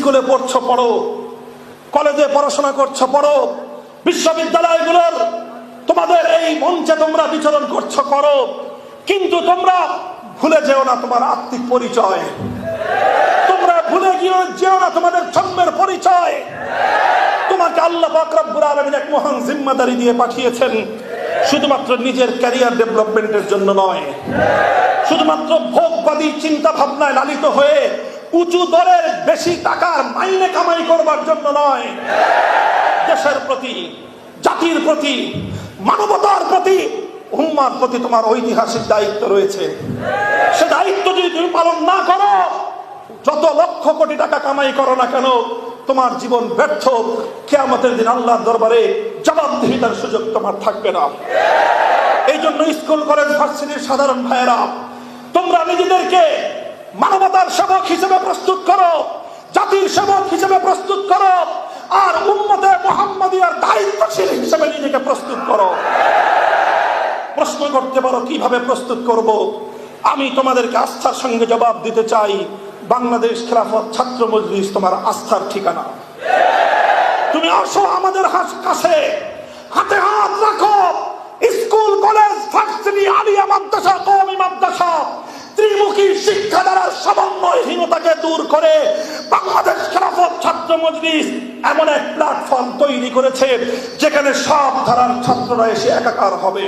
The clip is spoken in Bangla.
স্কুলে পড়ছো পড়ো, কলেজে পড়াশোনা করছো পড়ো, বিশ্ববিদ্যালয়গুলোর তোমাদের এই মঞ্চে তোমরা বিচরণ করছো করো, কিন্তু তোমরা ভুলে যেও না তোমার আত্মিক পরিচয়। তোমরা ভুলে যেও না তোমাদের জন্মের পরিচয়। তোমাকে আল্লাহ পাক রব্বুল আলামিন এক মহান জিম্মাদারি দিয়ে পাঠিয়েছেন, শুধুমাত্র নিজের ক্যারিয়ার ডেভেলপমেন্টের জন্য নয়, শুধুমাত্র ভোগবাদী চিন্তা ভাবনায় লালিত হয়ে উঁচু দরের বেশি টাকার মাইনে কামাই করবার জন্য নয়। দেশের প্রতি, জাতির প্রতি, মানবতার প্রতি, উম্মার প্রতি তোমার ঐতিহাসিক দায়িত্ব রয়েছে। সে দায়িত্ব যদি তুমি পালন না করো, যত লক্ষ কোটি টাকা কামাই করো না কেন, তোমার জীবন ব্যর্থ। কিয়ামতের দিন আল্লাহর দরবারে জবাবদিহিতার সুযোগ তোমার থাকবে না। এই জন্য স্কুল কলেজ ভার্সিটির সাধারণ ভাইয়েরা, তোমরা নিজেদেরকে মানবতার সেবক হিসেবে প্রস্তুত করো, জাতির সেবক হিসেবে প্রস্তুত করো, আর উম্মতে মুহাম্মাদিয়ার দায়িত্বশীল হিসেবে নিজেকে প্রস্তুত করো। প্রশ্ন করতে পারো কিভাবে প্রস্তুত করব? আমি তোমাদেরকে আস্থার সঙ্গে জবাব দিতে চাই, বাংলাদেশ খেলাফত ছাত্র মজলিস তোমার আস্থার ঠিকানা। তুমি আসো আমাদের কাছে, হাতে হাত রাখো। স্কুল কলেজ ভার্সিটি আলিয়া মাদ্রাসা কওমি মাদ্রাসা ত্রিমুখী শিক্ষা দ্বারা সমন্বয়হীনতাকে দূর করে বাংলাদেশ খেলাফত ছাত্র মজলিস এমন এক প্ল্যাটফর্ম তৈরি করেছে যেখানে সব ধারার ছাত্ররা এসে একাকার হবে।